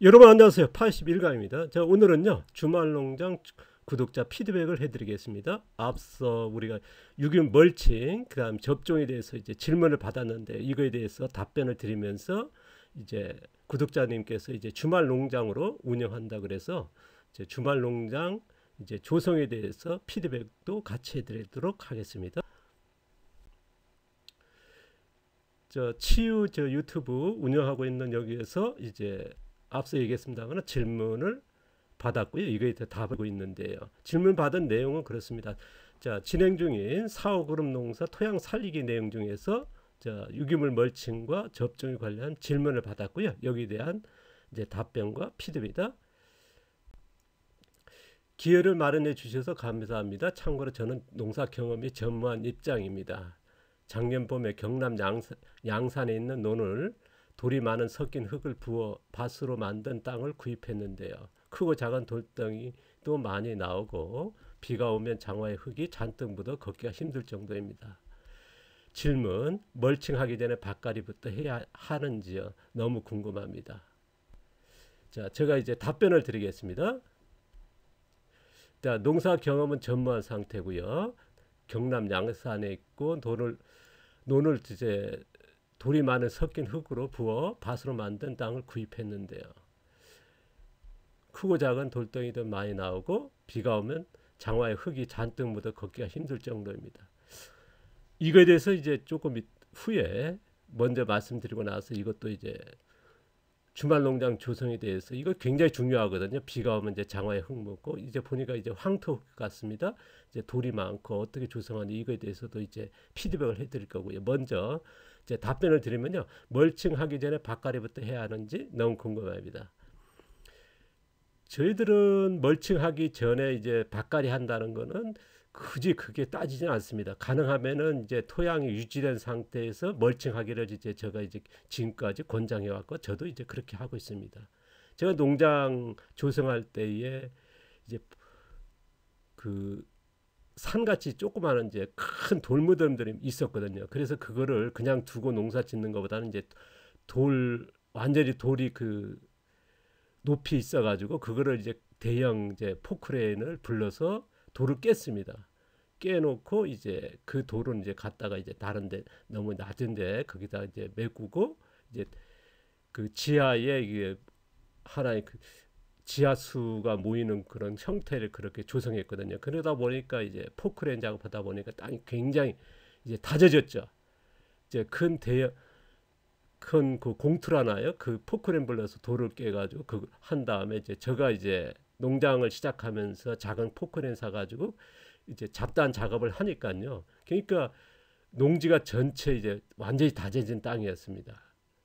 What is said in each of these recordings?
여러분 안녕하세요. 81강입니다. 자, 오늘은요 주말농장 구독자 피드백을 해드리겠습니다. 앞서 우리가 유기물 멀칭 그다음 접종에 대해서 이제 질문을 받았는데 이거에 대해서 답변을 드리면서 이제 구독자님께서 이제 주말농장으로 운영한다 그래서 이제 주말농장 이제 조성에 대해서 피드백도 같이 해드리도록 하겠습니다. 치유 유튜브 운영하고 있는 여기에서 이제 앞서 얘기했습니다만 질문을 받았고요. 이거에 대해 답하고 있는데요. 질문 받은 내용은 그렇습니다. 자, 진행 중인 4호 그룹 농사 토양 살리기 내용 중에서 유기물 멀칭과 접종에 관련 질문을 받았고요. 여기에 대한 이제 답변과 피드백이다. 기회를 마련해 주셔서 감사합니다. 참고로 저는 농사 경험이 전무한 입장입니다. 작년 봄에 경남 양산에 있는 논을 돌이 많은 섞인 흙을 부어 밭으로 만든 땅을 구입했는데요. 크고 작은 돌덩이도 많이 나오고 비가 오면 장화에 흙이 잔뜩 묻어 걷기가 힘들 정도입니다. 질문, 멀칭하기 전에 밭갈이부터 해야 하는지요? 너무 궁금합니다. 자, 제가 이제 답변을 드리겠습니다. 자, 농사 경험은 전무한 상태고요. 경남 양산에 있고 논을 이제 돌이 많은 섞인 흙으로 부어 밭으로 만든 땅을 구입했는데요. 크고 작은 돌덩이도 많이 나오고 비가 오면 장화에 흙이 잔뜩 묻어 걷기가 힘들 정도입니다. 이거에 대해서 이제 조금 후에 먼저 말씀드리고 나서 이것도 이제 주말농장 조성에 대해서 이거 굉장히 중요하거든요. 비가 오면 이제 장화에 흙 묻고 이제 보니까 이제 황토 같습니다. 이제 돌이 많고 어떻게 조성하는지 이거에 대해서도 이제 피드백을 해드릴 거고요. 먼저 이제 답변을 드리면요. 멀칭하기 전에 밭갈이부터 해야 하는지 너무 궁금합니다. 저희들은 멀칭하기 전에 이제 밭갈이 한다는 거는 굳이 그게 따지지 않습니다. 가능하면은 이제 토양이 유지된 상태에서 멀칭하기를 이제 제가 이제 지금까지 권장해 왔고 저도 이제 그렇게 하고 있습니다. 제가 농장 조성할 때에 이제 그 산같이 조그마한 이제 큰 돌무덤들이 있었거든요. 그래서 그거를 그냥 두고 농사 짓는 것보다는 이제 완전히 돌이 그 높이 있어가지고 그거를 이제 대형 이제 포크레인을 불러서 돌을 깼습니다. 깨놓고 이제 그 돌은 이제 갖다가 이제 다른데 너무 낮은데 거기다 이제 메꾸고 이제 그 지하에 이게 하나의 그 지하수가 모이는 그런 형태를 그렇게 조성했거든요. 그러다 보니까 이제 포크레인 작업하다 보니까 땅이 굉장히 이제 다져졌죠. 이제 큰 그 공투라나요? 그 포크레인 불러서 돌을 깨가지고 그 한 다음에 이제 제가 이제 농장을 시작하면서 작은 포크레인 사가지고 이제 잡단 작업을 하니까요. 그러니까 농지가 전체 이제 완전히 다져진 땅이었습니다.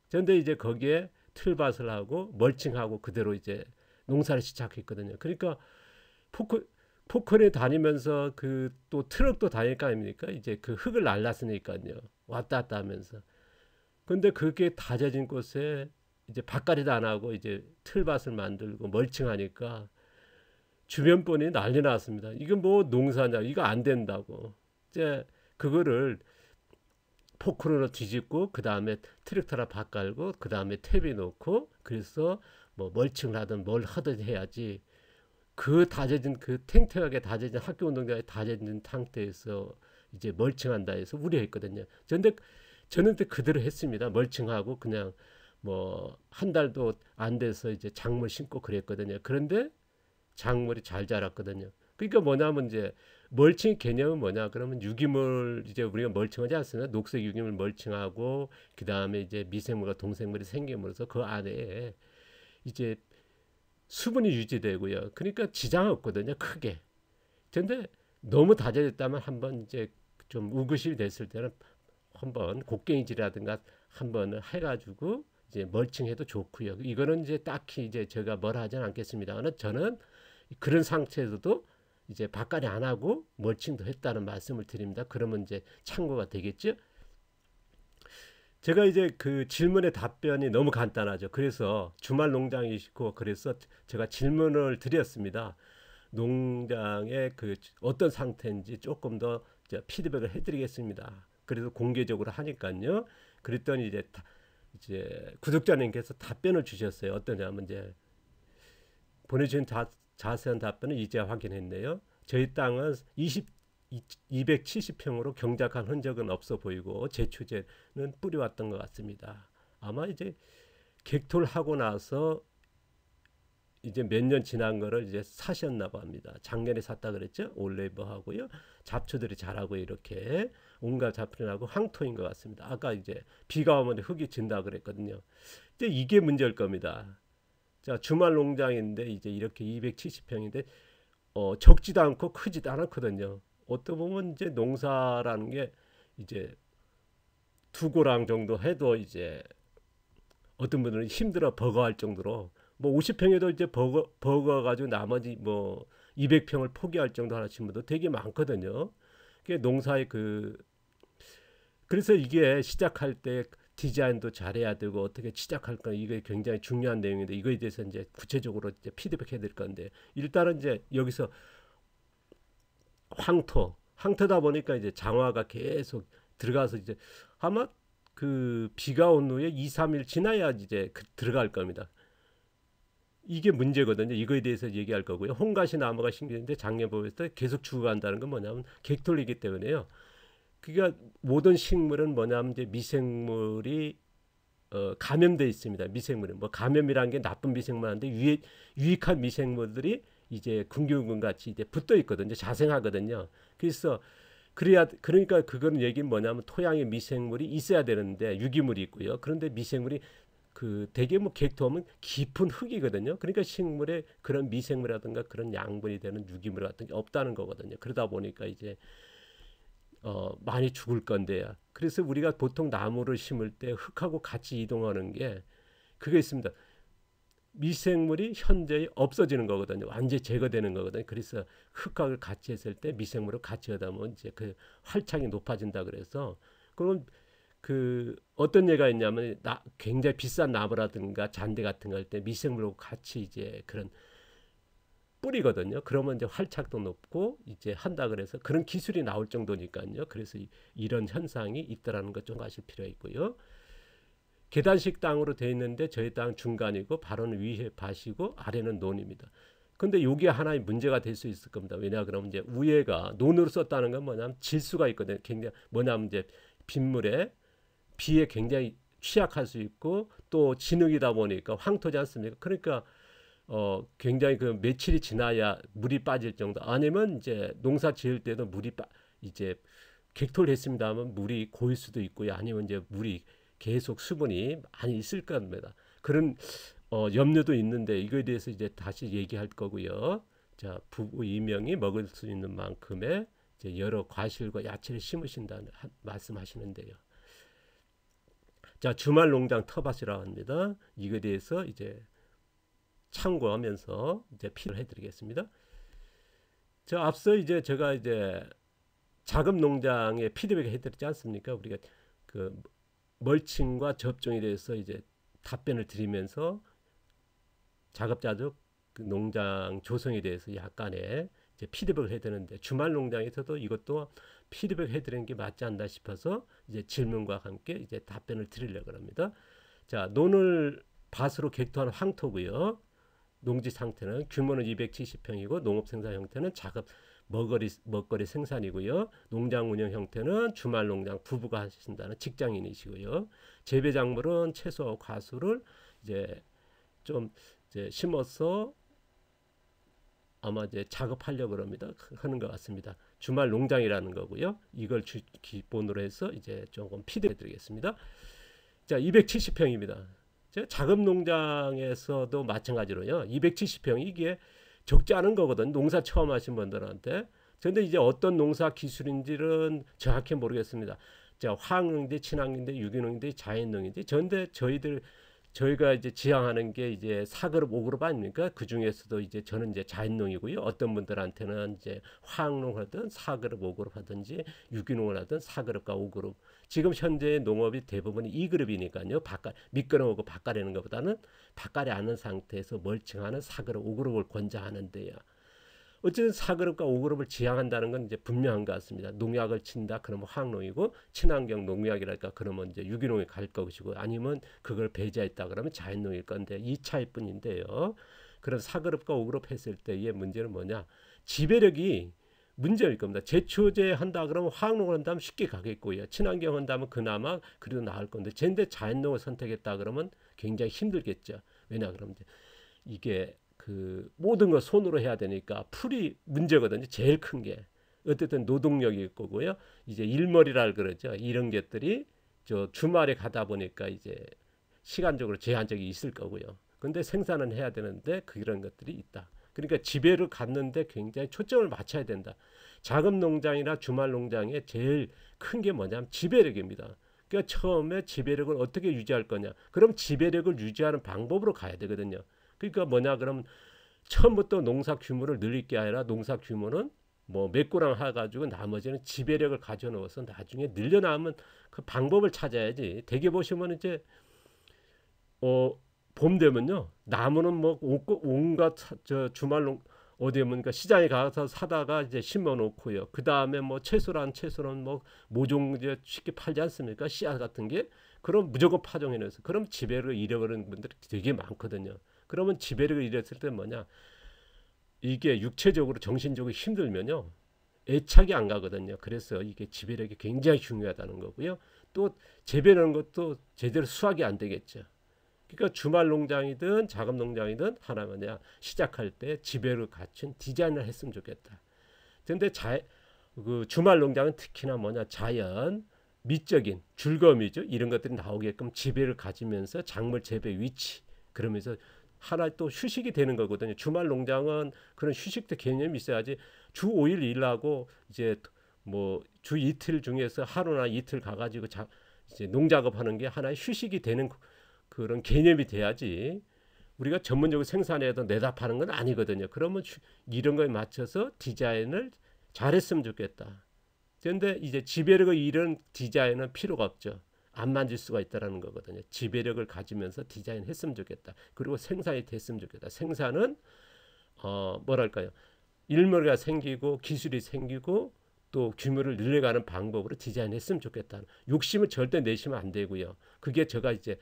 그런데 이제 거기에 틀밭을 하고 멀칭하고 그대로 이제 농사를 시작했거든요. 그러니까 포크레인 다니면서 그 또 트럭도 다닐 거 아닙니까? 이제 그 흙을 날랐으니까요. 왔다 갔다 하면서. 근데 그게 다져진 곳에 이제 밭갈이도 안 하고 이제 틀밭을 만들고 멀칭하니까 주변 분이 난리 났습니다. 이건 뭐 농사냐? 이거 안 된다고. 이제 그거를 포크로 뒤집고 그 다음에 트랙터라 밭갈고 그 다음에 탭이 놓고 그래서 뭐 멀칭을 하든 뭘 하든 해야지. 그 다져진 그 탱탱하게 다져진 학교 운동장에 다져진 상태에서 이제 멀칭한다 해서 우려했거든요. 그런데 저는 그대로 했습니다. 멀칭하고 그냥 뭐 한 달도 안 돼서 이제 작물 심고 그랬거든요. 그런데 작물이 잘 자랐거든요. 그러니까 뭐냐면 이제 멀칭 개념은 뭐냐 그러면 유기물 이제 우리가 멀칭하지 않습니까? 녹색 유기물 멀칭하고 그 다음에 이제 미생물과 동생물이 생김으로써 그 안에 이제 수분이 유지되고요. 그러니까 지장 없거든요. 크게. 그런데 너무 다져졌다면 한번 이제 좀 우그실이 됐을 때는 한번 곡괭이질이라든가 한번 해가지고 이제 멀칭해도 좋고요. 이거는 이제 딱히 이제 제가 뭐라 하진 않겠습니다만 저는 그런 상태에서도 이제 밭갈이 안 하고 멀칭도 했다는 말씀을 드립니다. 그러면 이제 참고가 되겠죠. 제가 이제 그 질문의 답변이 너무 간단하죠. 그래서 주말 농장이시고 그래서 제가 질문을 드렸습니다. 농장의 그 어떤 상태인지 조금 더 피드백을 해드리겠습니다. 그래서 공개적으로 하니까요. 그랬더니 이제 구독자님께서 답변을 주셨어요. 어떠냐면 이제 보내주신 자세한 답변은 이제 확인했네요. 저희 땅은 270평으로 경작한 흔적은 없어 보이고 제초제는 뿌려왔던 것 같습니다. 아마 이제 객토를 하고 나서 이제 몇 년 지난 거를 이제 사셨나 봅니다. 작년에 샀다 그랬죠. 올레버 하고요. 잡초들이 자라고 이렇게 온갖 잡초를 하고 황토인 것 같습니다. 아까 이제 비가 오면 흙이 진다 그랬거든요. 이제 이게 문제일 겁니다. 자, 주말 농장인데 이제 이렇게 270평인데 적지도 않고 크지도 않거든요. 어떻게 보면 이제 농사라는 게 이제 두 고랑 정도 해도 이제 어떤 분들은 힘들어 버거할 정도로 뭐 50평에도 이제 버거 가지고 나머지 뭐 200평을 포기할 정도 하시는 분도 되게 많거든요. 그게 농사의 그래서 이게 시작할 때 디자인도 잘해야 되고 어떻게 시작할까 이게 굉장히 중요한 내용인데 이거에 대해서 이제 구체적으로 이제 피드백 해드릴 건데 일단은 이제 여기서 황토다 보니까 이제 장화가 계속 들어가서 이제 아마 그 비가 온 후에 2, 3일 지나야 이제 들어갈 겁니다. 이게 문제거든요. 이거에 대해서 얘기할 거고요. 홍가시 나무가 심기는데 작년 보면서 계속 죽어간다는 건 뭐냐면 객토이기 때문에요. 그러니까 모든 식물은 뭐냐면 이제 미생물이 감염돼 있습니다. 미생물은 뭐 감염이라는 게 나쁜 미생물인데 유익한 미생물들이 이제 군균군 같이 이제 붙어 있거든요. 자생하거든요. 그래서 그러니까 그거는 얘기는 뭐냐면 토양에 미생물이 있어야 되는데 유기물이 있고요. 그런데 미생물이 대개 뭐 객토하면 깊은 흙이거든요. 그러니까 식물에 그런 미생물이라든가 그런 양분이 되는 유기물 같은 게 없다는 거거든요. 그러다 보니까 이제 많이 죽을 건데요. 그래서 우리가 보통 나무를 심을 때 흙하고 같이 이동하는 게 그게 있습니다. 미생물이 현저히 없어지는 거거든요. 완전히 제거되는 거거든요. 그래서 흙하고 같이 했을 때 미생물을 같이 하다 보면 이제 그 활착이 높아진다 그래서 그럼 어떤 예가 있냐면 굉장히 비싼 나무라든가 잔디 같은 거 할 때 미생물하고 같이 이제 그런 뿌리거든요. 그러면 이제 활착도 높고 이제 한다 그래서 그런 기술이 나올 정도니까요. 그래서 이런 현상이 있다라는 것 좀 아실 필요가 있고요. 계단식 땅으로 되어 있는데 저희 땅 중간이고 바로는 위에 밭이고 아래는 논입니다. 근데 이게 하나의 문제가 될 수 있을 겁니다. 왜냐 그러면 이제 위에가 논으로 썼다는 건 뭐냐면 질수가 있거든요. 굉장히 뭐냐면 이제 빗물에 비에 굉장히 취약할 수 있고 또 진흙이다 보니까 황토지 않습니까? 그러니까 굉장히 그 며칠이 지나야 물이 빠질 정도 아니면 이제 농사 지을 때도 이제 객토를 했습니다 하면 물이 고일 수도 있고요. 아니면 이제 물이 계속 수분이 많이 있을 겁니다. 그런 염려도 있는데 이거에 대해서 이제 다시 얘기할 거고요. 자, 부부 이명이 먹을 수 있는 만큼의 이제 여러 과실과 야채를 심으신다는 말씀하시는데요. 자, 주말 농장 텃밭이라고 합니다. 이거에 대해서 이제 참고하면서 이제 피를 해드리겠습니다. 저 앞서 이제 제가 이제 작업 농장에 피드백 해드렸지 않습니까? 우리가 그 멀칭과 접종에 대해서 이제 답변을 드리면서 작업자적 농장 조성에 대해서 약간의 이제 피드백을 해드리는데 주말 농장에서도 이것도 피드백 해드리는 게 맞지 않나 싶어서 이제 질문과 함께 이제 답변을 드리려고 합니다. 자, 논을 밭으로 객토한 황토고요. 농지 상태는 규모는 270평이고 농업 생산 형태는 작업 먹거리 생산이고요. 농장 운영 형태는 주말 농장 부부가 하신다는 직장인이시고요. 재배 작물은 채소와 과수를 이제 좀 이제 심어서 아마 이제 작업하려고 합니다. 하는 것 같습니다. 주말 농장이라는 거고요. 이걸 기본으로 해서 이제 조금 피드해 드리겠습니다. 자, 270평입니다. 작업 농장에서도 마찬가지로요. 270평 이게 적지 않은 거거든. 농사 처음 하신 분들한테. 그런데 이제 어떤 농사 기술인지는 정확히 모르겠습니다. 자, 화학농인지 친환경인지 유기농인지 자연농인지. 그런데 저희가 이제 지향하는 게 이제 4그룹, 5그룹 아닙니까? 그 중에서도 이제 저는 이제 자연농이고요. 어떤 분들한테는 이제 화학농을 하든 4그룹, 5그룹 하든지 유기농을 하든 4그룹과 5그룹. 지금 현재 농업이 대부분이 2그룹이니까요. 미끄러우고 바깥내는 것보다는 바깥에 않은 상태에서 멀칭하는 4그룹, 5그룹을 권장하는데요. 어쨌든 4그룹과 5그룹을 지향한다는 건 이제 분명한 것 같습니다. 농약을 친다 그러면 화학농이고 친환경 농약이랄까 그러면 이제 유기농이 갈 것이고 아니면 그걸 배제했다 그러면 자연농일 건데 이 차이뿐인데요. 그런 4그룹과 5그룹 했을 때의 문제는 뭐냐? 지배력이 문제일 겁니다. 제초제 한다 그러면 화학농을 한다면 쉽게 가겠고요. 친환경 한다면 그나마 그래도 나을 건데 젠데 자연농을 선택했다 그러면 굉장히 힘들겠죠. 왜냐 그러면 이게 그 모든 걸 손으로 해야 되니까 풀이 문제거든요. 제일 큰 게. 어쨌든 노동력일 거고요. 이제 일머리라 그러죠. 이런 것들이 저 주말에 가다 보니까 이제 시간적으로 제한적이 있을 거고요. 근데 생산은 해야 되는데 그런 것들이 있다. 그러니까 지배를 갖는데 굉장히 초점을 맞춰야 된다. 자금 농장이나 주말 농장의 제일 큰 게 뭐냐면 지배력입니다. 그러니까 처음에 지배력을 어떻게 유지할 거냐. 그럼 지배력을 유지하는 방법으로 가야 되거든요. 그러니까 뭐냐 그럼 처음부터 농사 규모를 늘릴 게 아니라 농사 규모는 뭐 몇 고랑 해가지고 나머지는 지배력을 가져 넣어서 나중에 늘려나면 그 방법을 찾아야지. 대개 보시면 이제 봄 되면요 나무는 뭐 온갖 저 주말농 어디에 보니까 시장에 가서 사다가 이제 심어 놓고요. 그 다음에 뭐 채소는 뭐 모종 이제 쉽게 팔지 않습니까? 씨앗 같은 게 그럼 무조건 파종해 놓어서 그럼 지배력을 잃어버리는 분들이 되게 많거든요. 그러면 지배력을 잃었을 때 뭐냐 이게 육체적으로 정신적으로 힘들면요 애착이 안 가거든요. 그래서 이게 지배력이 굉장히 중요하다는 거고요. 또 재배하는 것도 제대로 수확이 안 되겠죠. 그러니까 주말 농장이든 자금 농장이든 하나 뭐냐 시작할 때 지배를 갖춘 디자인을 했으면 좋겠다. 그런데 그 주말 농장은 특히나 뭐냐 자연 미적인 줄거미죠. 이런 것들이 나오게끔 지배를 가지면서 작물 재배 위치 그러면서 하나 또 휴식이 되는 거거든요. 주말 농장은 그런 휴식도 개념이 있어야지 주 5일 일하고 이제 뭐 주 이틀 중에서 하루나 이틀 가가지고 이제 농작업하는 게 하나의 휴식이 되는 그런 개념이 돼야지 우리가 전문적으로 생산해도 내다 파는 건 아니거든요. 그러면 이런 거에 맞춰서 디자인을 잘했으면 좋겠다. 그런데 이제 지배력을 잃은 디자인은 필요가 없죠. 안 만질 수가 있다는 거거든요. 지배력을 가지면서 디자인했으면 좋겠다. 그리고 생산이 됐으면 좋겠다. 생산은 뭐랄까요? 일머리가 생기고 기술이 생기고 또 규모를 늘려가는 방법으로 디자인했으면 좋겠다. 욕심을 절대 내시면 안 되고요. 그게 제가 이제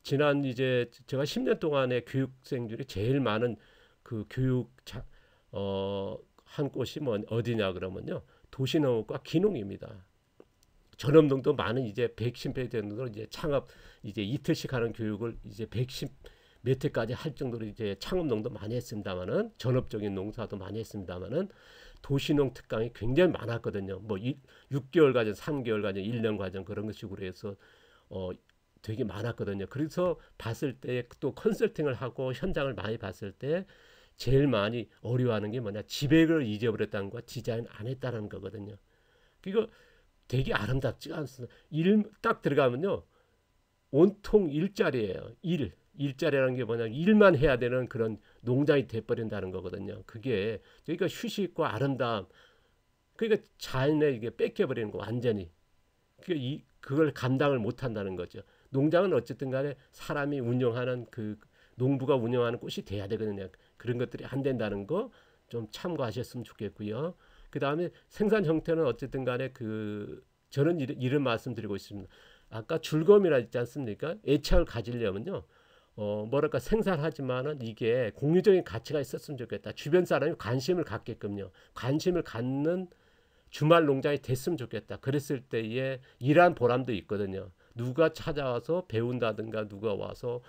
지난 이제 제가 10년 동안의 교육생 중에 제일 많은 그 교육 한 곳이 뭐 어디냐 그러면요 도시농업과 기농입니다. 전업농도 많은 이제 110회 정도로 이제 창업 이제 이틀씩 하는 교육을 이제 110 몇 회까지 할 정도로 이제 창업농도 많이 했습니다만은 전업적인 농사도 많이 했습니다만은 도시농 특강이 굉장히 많았거든요. 뭐 6개월 과정, 3개월 과정, 1년 과정 그런 식으로 해서 되게 많았거든요. 그래서 봤을 때 또 컨설팅을 하고 현장을 많이 봤을 때 제일 많이 어려워하는 게 뭐냐 지배력을 잊어버렸다는 거 디자인 안 했다는 거거든요. 이거 되게 아름답지가 않습니다. 일 딱 들어가면요 온통 일자리예요. 일자리라는 게 뭐냐 일만 해야 되는 그런 농장이 돼버린다는 거거든요. 그게 그러니까 휴식과 아름다움 그러니까 자연에 이게 뺏겨버리는 거 완전히 그걸 감당을 못한다는 거죠. 농장은 어쨌든 간에 사람이 운영하는 그 농부가 운영하는 곳이 돼야 되거든요. 그런 것들이 안 된다는 거 좀 참고하셨으면 좋겠고요. 그 다음에 생산 형태는 어쨌든 간에 저는 이런 말씀드리고 있습니다. 아까 줄거미라 있지 않습니까? 애착을 가지려면요. 뭐랄까 생산하지만은 이게 공유적인 가치가 있었으면 좋겠다. 주변 사람이 관심을 갖게끔요. 관심을 갖는 주말 농장이 됐으면 좋겠다. 그랬을 때에 일한 보람도 있거든요. 누가 찾아와서 배운다든가 누가 와서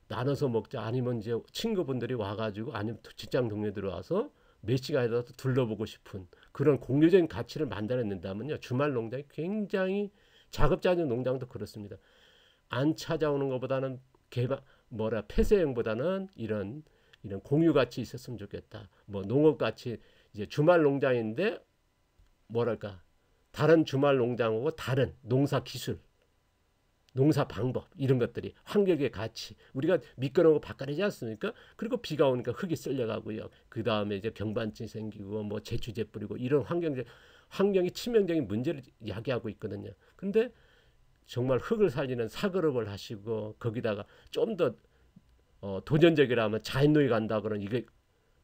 나눠서 먹자 아니면 이제 친구분들이 와가지고 아니면 직장 동료들이 와서 몇 시간이라도 둘러보고 싶은 그런 공유적인 가치를 만들어낸다면요. 주말 농장이 굉장히 자급자족 농장도 그렇습니다. 안 찾아오는 것보다는 폐쇄형보다는 이런 공유 가치 있었으면 좋겠다. 뭐 농업 가치 이제 주말 농장인데 뭐랄까 다른 주말 농장하고 다른 농사 기술, 농사 방법 이런 것들이 환경의 가치 우리가 미끄러운 거 바꿔내지 않습니까? 그리고 비가 오니까 흙이 쓸려가고요. 그 다음에 이제 병반증이 생기고 뭐 제초제 뿌리고 이런 환경이 치명적인 문제를 야기하고 있거든요. 근데 정말 흙을 살리는 사그룹을 하시고 거기다가 좀 더 도전적이라면 자연농이 간다 그러면 이게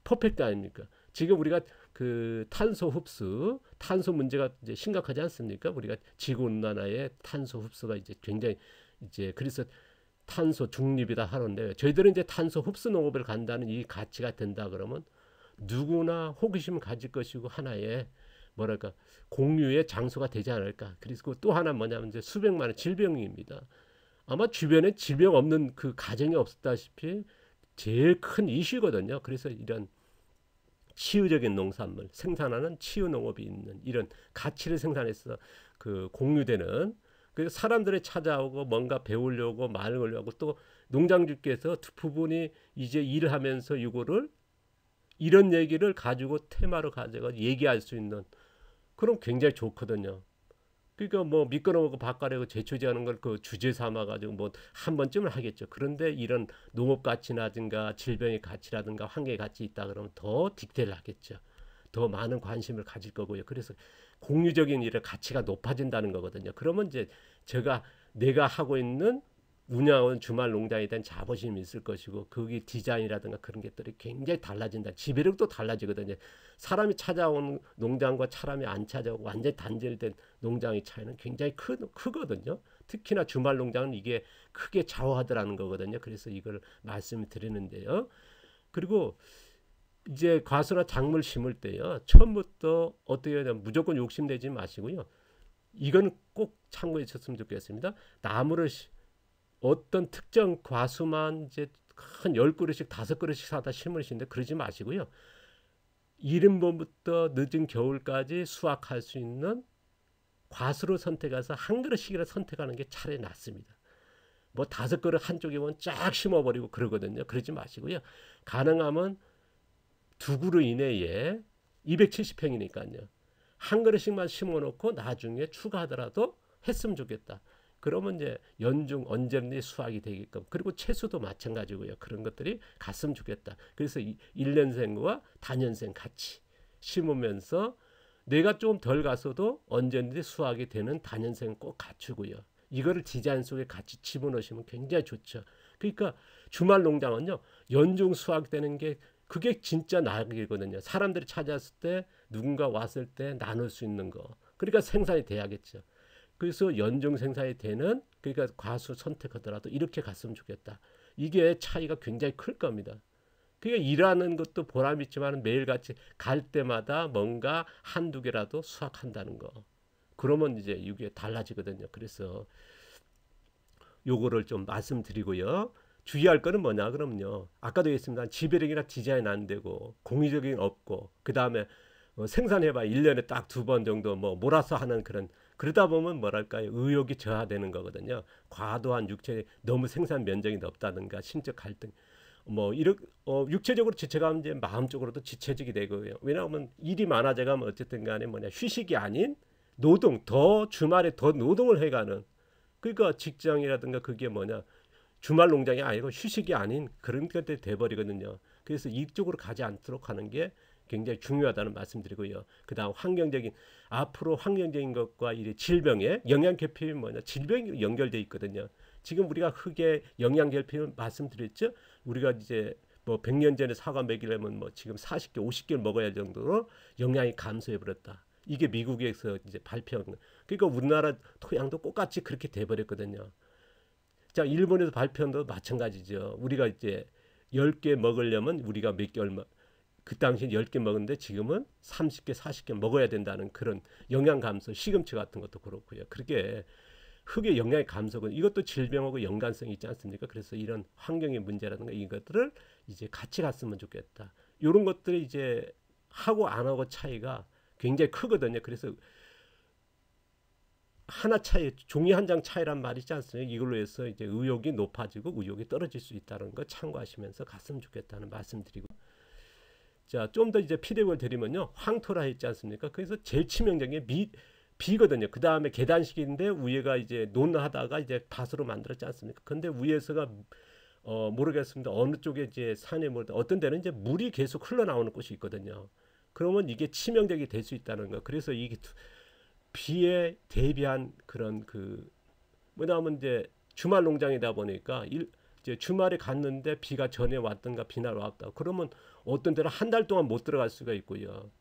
퍼펙트 아닙니까? 지금 우리가 그 탄소 흡수, 탄소 문제가 이제 심각하지 않습니까? 우리가 지구 온난화의 탄소 흡수가 이제 굉장히 이제 그래서 탄소 중립이다 하는데 저희들은 이제 탄소 흡수 농업을 간다는 이 가치가 된다 그러면 누구나 호기심을 가질 것이고 하나의 뭐랄까 공유의 장소가 되지 않을까. 그리고 또 하나 뭐냐면 이제 수백만의 질병입니다. 아마 주변에 질병 없는 그 가정이 없었다시피 제일 큰 이슈거든요. 그래서 이런 치유적인 농산물 생산하는 치유 농업이 있는 이런 가치를 생산해서 그 공유되는 그 사람들이 찾아오고 뭔가 배우려고 말을 걸려고 또 농장주께서 두 부분이 이제 일을 하면서 이거를 이런 얘기를 가지고 테마로 가져가 얘기할 수 있는 그럼 굉장히 좋거든요. 그러니까 뭐 미끄러우고 바꿔내고 제초제하는 걸 그 주제 삼아 가지고 뭐 한 번쯤은 하겠죠. 그런데 이런 농업 가치라든가 질병의 가치라든가 환경의 가치 있다 그러면 더 딕테일 하겠죠. 더 많은 관심을 가질 거고요. 그래서 공유적인 일의 가치가 높아진다는 거거든요. 그러면 이제 내가 하고 있는 운영하는 주말 농장에 대한 자부심이 있을 것이고 거기 디자인이라든가 그런 것들이 굉장히 달라진다. 지배력도 달라지거든요. 사람이 찾아온 농장과 사람이 안 찾아오고 완전히 단절된 농장의 차이는 굉장히 크거든요. 특히나 주말 농장은 이게 크게 좌우하더라는 거거든요. 그래서 이걸 말씀을 드리는데요. 그리고 이제 과수나 작물 심을 때요. 처음부터 어떻게 하냐면 무조건 욕심내지 마시고요. 이건 꼭 참고해 주셨으면 좋겠습니다. 나무를 어떤 특정 과수만 이제 한 10그릇씩 5그릇씩 사다 심으시는데 그러지 마시고요. 이른 봄부터 늦은 겨울까지 수확할 수 있는 과수로 선택해서 한 그릇씩이라 선택하는 게 차라리 낫습니다. 뭐 5그릇 한쪽이면 쫙 심어버리고 그러거든요. 그러지 마시고요. 가능하면 2그릇 이내에 270평이니까요. 한 그릇씩만 심어놓고 나중에 추가하더라도 했으면 좋겠다. 그러면 이제 연중 언제든지 수확이 되게끔 그리고 채소도 마찬가지고요. 그런 것들이 갔으면 좋겠다. 그래서 1년생과 다년생 같이 심으면서 내가 좀 덜 갔어도 언제든지 수확이 되는 다년생 꼭 갖추고요. 이거를 디자인 속에 같이 집어넣으시면 굉장히 좋죠. 그러니까 주말 농장은요. 연중 수확되는 게 그게 진짜 낙이거든요. 사람들이 찾았을 때 누군가 왔을 때 나눌 수 있는 거. 그러니까 생산이 돼야겠죠. 그래서 연중 생산이 되는 그러니까 과수 선택하더라도 이렇게 갔으면 좋겠다. 이게 차이가 굉장히 클 겁니다. 그게 일하는 것도 보람 있지만 매일같이 갈 때마다 뭔가 한두 개라도 수확한다는 거. 그러면 이제 이게 달라지거든요. 그래서 요거를 좀 말씀드리고요. 주의할 거는 뭐냐 그러면요. 아까도 얘기했습니다. 지배력이나 디자인 안 되고 공유적인 없고 그다음에 생산해봐 1년에 딱 2번 정도 뭐 몰아서 하는 그런 그러다 보면 뭐랄까요 의욕이 저하되는 거거든요. 과도한 육체 너무 생산 면적이 넓다든가 심적 갈등 뭐 이렇게 육체적으로 지쳐가면 이제 마음적으로도 지쳐지게 되고요. 왜냐하면 일이 많아져가면 어쨌든 간에 뭐냐 휴식이 아닌 노동 더 주말에 더 노동을 해가는 그러니까 직장이라든가 그게 뭐냐 주말 농장이 아니고 휴식이 아닌 그런 것들이 돼버리거든요. 그래서 이쪽으로 가지 않도록 하는 게 굉장히 중요하다는 말씀드리고요. 그다음 환경적인 앞으로 환경적인 것과 이 질병의 영양 결핍이 뭐냐 질병이 연결돼 있거든요. 지금 우리가 흙의 영양 결핍을 말씀드렸죠. 우리가 이제 뭐 100년 전에 사과 먹이려면 뭐 지금 40개, 50개를 먹어야 할 정도로 영양이 감소해 버렸다. 이게 미국에서 이제 발표한 거. 그러니까 우리나라 토양도 똑같이 그렇게 돼 버렸거든요. 자, 일본에서 발표한 것도 마찬가지죠. 우리가 이제 10개 먹으려면 우리가 몇 개 얼마 그 당시에 10개 먹었는데 지금은 30개, 40개 먹어야 된다는 그런 영양 감소, 시금치 같은 것도 그렇고요. 그렇게 흙의 영양의 감소는 이것도 질병하고 연관성이 있지 않습니까? 그래서 이런 환경의 문제라든가 이것들을 이제 같이 갔으면 좋겠다. 이런 것들이 이제 하고 안 하고 차이가 굉장히 크거든요. 그래서 하나 차이, 종이 한 장 차이란 말이 있지 않습니까? 이걸로 해서 이제 의욕이 높아지고 의욕이 떨어질 수 있다는 거 참고하시면서 갔으면 좋겠다는 말씀드리고. 자, 좀 더 이제 피드백을 드리면요. 황토라 했지 않습니까? 그래서 제일 치명적인 게 비거든요. 그 다음에 계단식인데 위에가 이제 논하다가 이제 밭으로 만들었지 않습니까? 근데 위에서가 모르겠습니다. 어느 쪽에 이제 산에 어떤 데는 이제 물이 계속 흘러나오는 곳이 있거든요. 그러면 이게 치명적이 될 수 있다는 거. 그래서 이게 비에 대비한 그런 그 뭐냐면 이제 주말 농장이다 보니까 이제 주말에 갔는데 비가 전에 왔던가 비날 왔다. 그러면 어떤 데는 한 달 동안 못 들어갈 수가 있고요.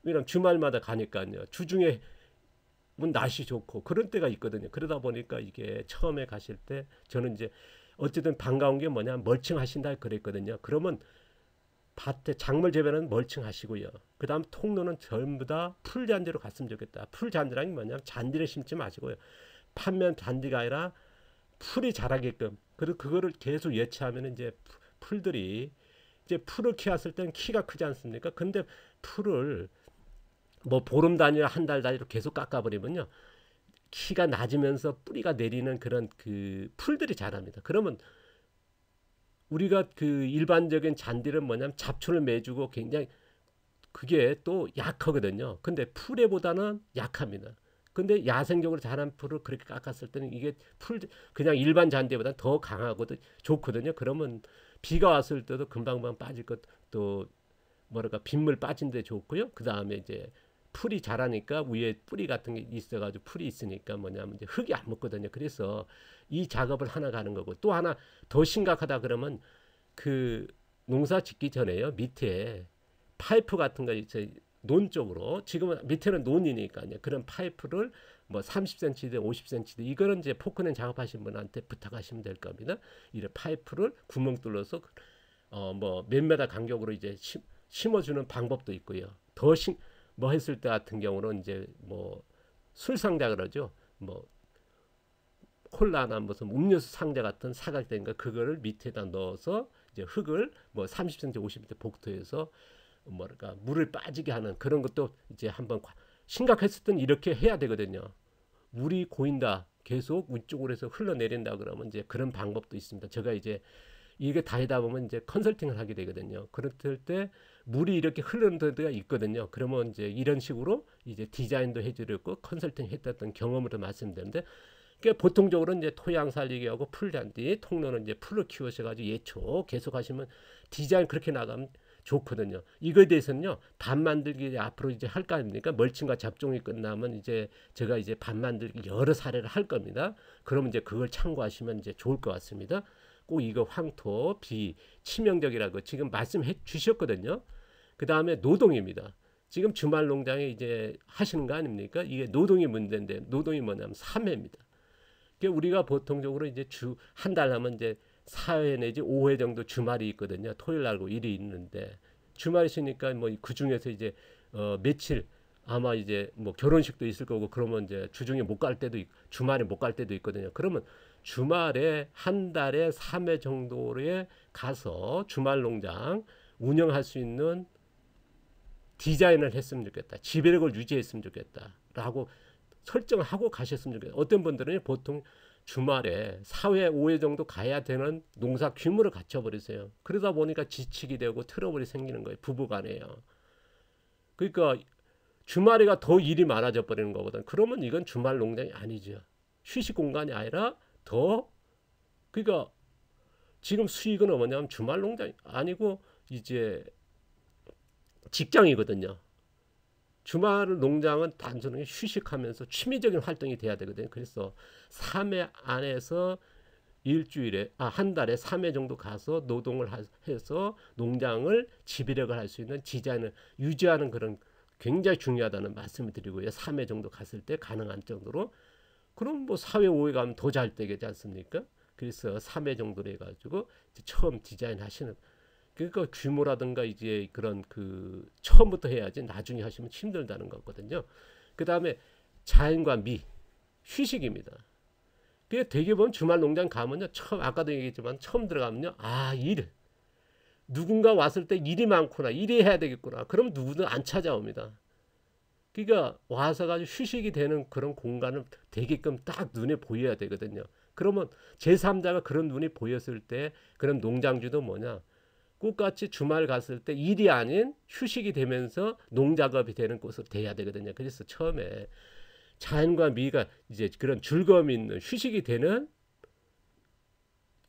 왜냐면 주말마다 가니까요. 주중에 날씨 좋고 그런 때가 있거든요. 그러다 보니까 이게 처음에 가실 때 저는 이제 어쨌든 반가운 게 뭐냐, 멀칭하신다 그랬거든요. 그러면 밭에 작물 재배는 멀칭하시고요. 그 다음 통로는 전부 다 풀잔디로 갔으면 좋겠다. 풀잔디라는 게 뭐냐면 잔디를 심지 마시고요. 판면 잔디가 아니라 풀이 자라게끔. 그리고 그거를 계속 예치하면 이제 풀들이 이제 풀을 키웠을 때는 키가 크지 않습니까? 근데 풀을 뭐 보름 단위나 한 달 단위로 계속 깎아버리면요, 키가 낮으면서 뿌리가 내리는 그런 그 풀들이 자랍니다. 그러면 우리가 그 일반적인 잔디는 뭐냐면 잡초를 매주고 굉장히 그게 또 약하거든요. 근데 풀에보다는 약합니다. 근데 야생적으로 자란 풀을 그렇게 깎았을 때는 이게 풀 그냥 일반 잔디보다 더 강하거든, 좋거든요. 그러면 비가 왔을 때도 금방금방 빠질 것, 또 뭐랄까 빗물 빠진데 좋고요. 그 다음에 이제 풀이 자라니까 위에 뿌리 같은 게 있어가지고 풀이 있으니까 뭐냐면 이제 흙이 안 묻거든요. 그래서 이 작업을 하나 가는 거고, 또 하나 더 심각하다 그러면 그 농사 짓기 전에요, 밑에 파이프 같은 거 이제 논 쪽으로, 지금은 밑에는 논이니까요. 그런 파이프를 뭐 30cm든 50cm든 이거는 이제 포크낸 작업하신 분한테 부탁하시면 될 겁니다. 이런 파이프를 구멍 뚫어서 뭐 몇 메다 간격으로 이제 심어주는 방법도 있고요. 뭐 했을 때 같은 경우는 이제 뭐 술상자 그러죠. 뭐 콜라나 무슨 음료수 상자 같은 사각된 거, 그거를 밑에다 넣어서 이제 흙을 뭐 30cm, 50cm 복도해서 뭐랄까 물을 빠지게 하는 그런 것도 이제 한번 심각했을 때는 이렇게 해야 되거든요. 물이 고인다, 계속 위쪽으로 해서 흘러내린다 그러면 이제 그런 방법도 있습니다. 제가 이제 이게 다 하다 보면 이제 컨설팅을 하게 되거든요. 그럴 때 물이 이렇게 흐르는 데가 있거든요. 그러면 이제 이런 식으로 이제 디자인도 해드렸고 컨설팅 했던 경험으로 말씀드리는데, 그러니까 보통적으로 이제 토양 살리기 하고 풀잔디, 통로는 이제 풀을 키우셔가지고 예초 계속 하시면 디자인 그렇게 나가면 좋거든요. 이거에 대해서는요, 반 만들기 앞으로 이제 할 거 아닙니까? 멀칭과 접종이 끝나면 이제 제가 이제 반 만들기 여러 사례를 할 겁니다. 그러면 이제 그걸 참고하시면 이제 좋을 것 같습니다. 꼭 이거 황토, 비, 치명적이라고 지금 말씀해 주셨거든요. 그 다음에 노동입니다. 지금 주말 농장에 이제 하시는 거 아닙니까? 이게 노동이 문제인데, 노동이 뭐냐면 3회입니다. 그러니까 우리가 보통적으로 이제 주 한 달 하면 이제 4회 내지 5회 정도 주말이 있거든요. 토요일 날고 일이 있는데, 주말이시니까 뭐 그 중에서 이제 며칠 아마 이제 뭐 결혼식도 있을 거고, 그러면 이제 주중에 못 갈 때도 있고 주말에 못 갈 때도 있거든요. 그러면 주말에 한 달에 3회 정도에 가서 주말 농장 운영할 수 있는 디자인을 했으면 좋겠다. 지배력을 유지했으면 좋겠다. 라고 설정하고 가셨으면 좋겠다. 어떤 분들은 보통 주말에 4회, 5회 정도 가야 되는 농사 규모를 갖춰버리세요. 그러다 보니까 지치게 되고 트러블이 생기는 거예요. 부부간에요. 그러니까 주말에가 더 일이 많아져 버리는 거거든. 그러면 이건 주말 농장이 아니죠. 휴식 공간이 아니라 더, 그러니까 지금 수익은 뭐냐면 주말 농장이 아니고 이제 직장이거든요. 주말 농장은 단순히 휴식하면서 취미적인 활동이 돼야 되거든요. 그래서 3회 안에서 한 달에 3회 정도 가서 노동을 해서 농장을 지배력을 할 수 있는 디자인을 유지하는 그런 굉장히 중요하다는 말씀을 드리고요. 3회 정도 갔을 때 가능한 정도로. 그럼 뭐 4회, 5회 가면 더 잘 되겠지 않습니까? 그래서 3회 정도로 해가지고 처음 디자인 하시는, 그러니까 규모라든가 이제 그런 그 처음부터 해야지 나중에 하시면 힘들다는 거거든요. 그 다음에 자연과 미, 휴식입니다. 그게 되게 보면 주말 농장 가면요, 처음 아까도 얘기했지만 처음 들어가면요, 누군가 왔을 때 일이 많구나, 일이 해야 되겠구나. 그럼 누구든 안 찾아옵니다. 그러니까 와서 가지고 휴식이 되는 그런 공간을 되게끔 딱 눈에 보여야 되거든요. 그러면 제3자가 그런 눈이 보였을 때 그런 농장주도 뭐냐, 꽃같이 주말 갔을 때 일이 아닌 휴식이 되면서 농작업이 되는 곳으로 돼야 되거든요. 그래서 처음에 자연과 미가 이제 그런 즐거움 있는 휴식이 되는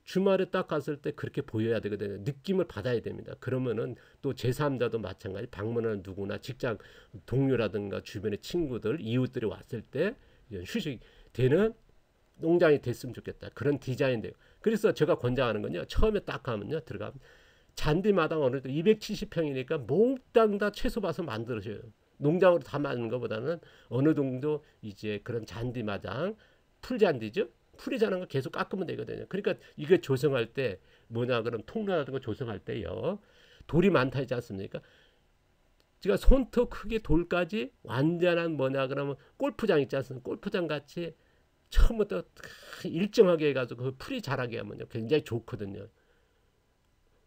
주말에 딱 갔을 때 그렇게 보여야 되거든요. 느낌을 받아야 됩니다. 그러면은 또 제3자도 마찬가지, 방문하는 누구나 직장 동료라든가 주변의 친구들, 이웃들이 왔을 때 휴식 되는 농장이 됐으면 좋겠다. 그런 디자인돼요. 그래서 제가 권장하는 건요, 처음에 딱 가면요, 들어가면 잔디마당 어느 정도 270평이니까 몽땅 다 채소 밭을 만들어줘요. 농장으로 다 만드는 것보다는 어느 정도 이제 그런 잔디마당, 풀잔디죠. 풀이 자란 거 계속 깎으면 되거든요. 그러니까 이게 조성할 때 뭐냐 그럼 통로 같은 거 조성할 때요. 돌이 많다 했지 않습니까? 제가 손톱 크기 돌까지 완전한 뭐냐 그러면 골프장 있지 않습니까? 골프장 같이 처음부터 일정하게 해가지고 그 풀이 자라게 하면요 굉장히 좋거든요.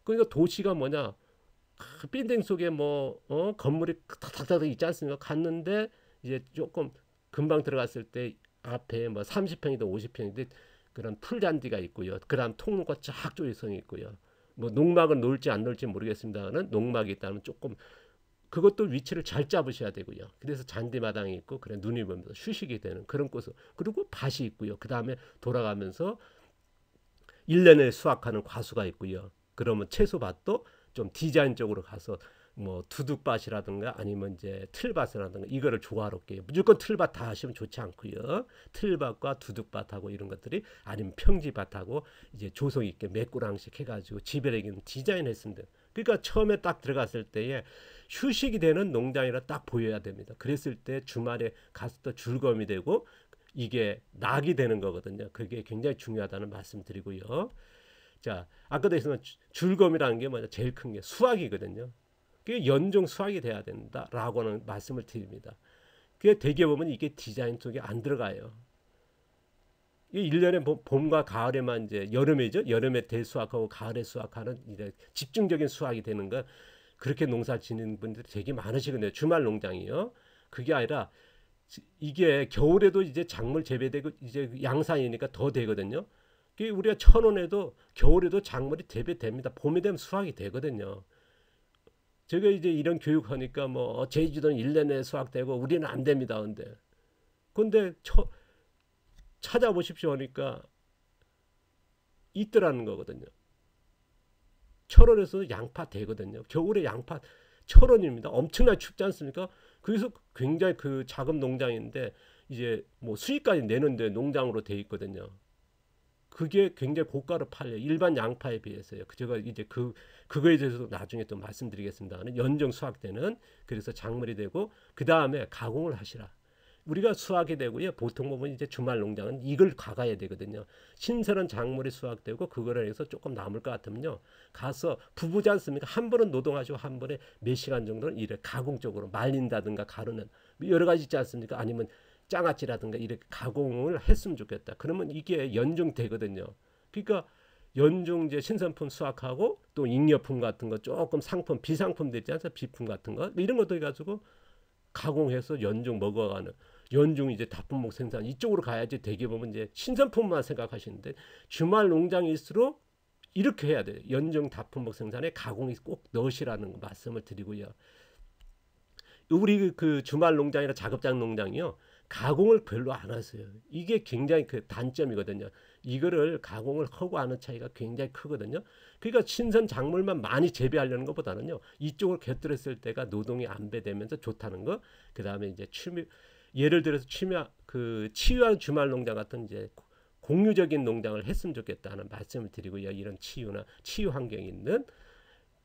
그러니까 도시가 뭐냐 빌딩 속에 뭐 건물이 다다다닥 있지 않습니까? 갔는데 이제 조금 금방 들어갔을 때 앞에 뭐 30평이든 50평이든 그런 풀잔디가 있고요. 그다음 통로가 쫙 조이성이 있고요. 뭐 농막을 놓을지 안 놓을지 모르겠습니다만 농막이 있다면 조금 그것도 위치를 잘 잡으셔야 되고요. 그래서 잔디마당이 있고 그래 눈이 보면서 휴식이 되는 그런 곳 그리고 밭이 있고요. 그 다음에 돌아가면서 1년에 수확하는 과수가 있고요. 그러면 채소밭도 좀 디자인적으로 가서 뭐 두둑밭이라든가 아니면 이제 틀밭이라든가 이거를 조화롭게 무조건 틀밭 다 하시면 좋지 않고요. 틀밭과 두둑밭하고 이런 것들이 아니면 평지밭하고 이제 조성 있게 메꾸랑식 해가지고 지배력있는 디자인했으면 돼요. 그러니까 처음에 딱 들어갔을 때에 휴식이 되는 농장이라 딱 보여야 됩니다. 그랬을 때 주말에 가서 또 즐거움이 되고 이게 낙이 되는 거거든요. 그게 굉장히 중요하다는 말씀 드리고요. 자, 아까도 했지만 즐거움이라는 게 뭐냐 제일 큰 게 수확이거든요. 그게 연중 수확이 돼야 된다라고는 말씀을 드립니다. 그게 대개 보면 이게 디자인 쪽에 안 들어가요. 이 1년에 봄과 가을에만 이제 여름이죠. 여름에 대수확하고 가을에 수확하는 이제 집중적인 수확이 되는 거 그렇게 농사 짓는 분들이 되게 많으시거든요. 주말 농장이요. 그게 아니라 이게 겨울에도 이제 작물 재배되고 이제 양산이니까 더 되거든요. 우리가 천원에도 겨울에도 작물이 재배됩니다. 봄이 되면 수확이 되거든요. 제가 이제 이런 교육하니까 뭐 제주도는 1년에 수확되고 우리는 안 됩니다. 근데 찾아보십시오 하니까 있더라는 거거든요. 철원에서 양파 되거든요. 겨울에 양파 철원입니다. 엄청나게 춥지 않습니까? 그래서 굉장히 그 작은 농장인데 이제 뭐 수익까지 내는데 농장으로 돼 있거든요. 그게 굉장히 고가로 팔려요. 일반 양파에 비해서요. 제가 이제 그거에 대해서도 나중에 또 말씀드리겠습니다. 연중 수확되는 그래서 작물이 되고 그 다음에 가공을 하시라. 우리가 수확이 되고요. 보통 보면 이제 주말 농장은 이걸 가가야 되거든요. 신선한 작물이 수확되고 그거를 해서 조금 남을 것 같으면요. 가서 부부지 않습니까? 한 번은 노동하시고 한 번에 몇 시간 정도는 일을 가공적으로 말린다든가 가루는 여러 가지 있지 않습니까? 아니면 장아찌라든가 이렇게 가공을 했으면 좋겠다. 그러면 이게 연중되거든요. 그러니까 연중 이제 신선품 수확하고 또 잉여품 같은 거 조금 상품 비상품들 있지 않습니까? 비품 같은 거 이런 것도 해가지고 가공해서 연중 먹어가는 연중 이제 다품목 생산 이쪽으로 가야지 되게 보면 이제 신선품만 생각하시는데 주말 농장일수록 이렇게 해야 돼요. 연중 다품목 생산에 가공이 꼭 넣으시라는 말씀을 드리고요. 우리 그 주말 농장이나 작업장 농장이요. 가공을 별로 안 하세요. 이게 굉장히 그 단점이거든요. 이거를 가공을 하고 하는 차이가 굉장히 크거든요. 그러니까 신선 작물만 많이 재배하려는 것보다는요. 이쪽을 곁들였을 때가 노동이 안배되면서 좋다는 거. 그 다음에 이제 예를 들어서 치유한 주말 농장 같은 이제 공유적인 농장을 했으면 좋겠다는 말씀을 드리고요. 이런 치유 환경이 있는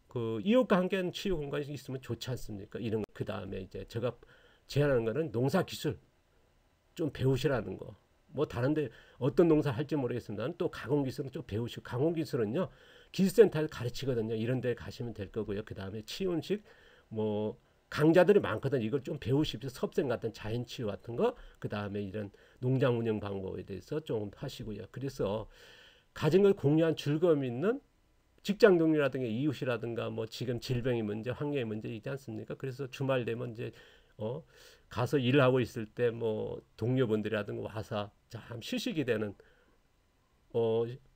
그 이웃과 함께하는 치유 공간이 있으면 좋지 않습니까? 이런 그 다음에 이제 제가 제안하는 거는 농사 기술 좀 배우시라는 거. 뭐 다른데 어떤 농사 할지 모르겠습니다. 또 가공 기술은 좀 배우시고 가공 기술은요 기술센터에서 가르치거든요. 이런 데 가시면 될 거고요. 그 다음에 치유식 뭐 강좌들이 많거든. 이걸 좀 배우십시오. 섭생 같은 자연 치유 같은 거. 그 다음에 이런 농장 운영 방법에 대해서 좀 하시고요. 그래서 가진 걸 공유한 즐거움 있는 직장 동료라든가 이웃이라든가 뭐 지금 질병의 문제, 환경의 문제 있지 않습니까? 그래서 주말 되면 이제 가서 일하고 있을 때 뭐 동료분들이라든가 와서 참 휴식이 되는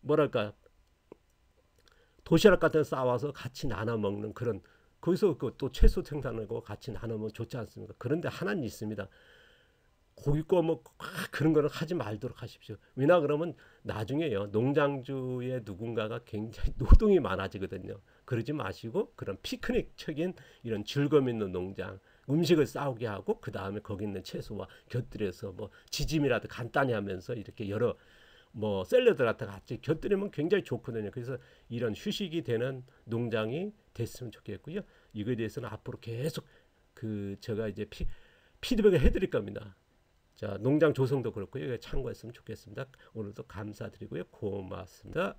뭐랄까 도시락 같은 거 싸와서 같이 나눠 먹는 그런 거기서 또 채소 생산하고 같이 나눠 먹으면 좋지 않습니까? 그런데 하나는 있습니다. 고기 구워 먹고 그런 거는 하지 말도록 하십시오. 왜냐 그러면 나중에요 농장주의 누군가가 굉장히 노동이 많아지거든요. 그러지 마시고 그런 피크닉적인 이런 즐거움 있는 농장 음식을 싸우게 하고 그 다음에 거기 있는 채소와 곁들여서 뭐 지짐이라도 간단히 하면서 이렇게 여러 뭐 샐러드라도 같이 곁들이면 굉장히 좋거든요. 그래서 이런 휴식이 되는 농장이 됐으면 좋겠고요. 이거에 대해서는 앞으로 계속 제가 이제 피드백을 해드릴 겁니다. 자, 농장 조성도 그렇고요. 이거 참고했으면 좋겠습니다. 오늘도 감사드리고요. 고맙습니다.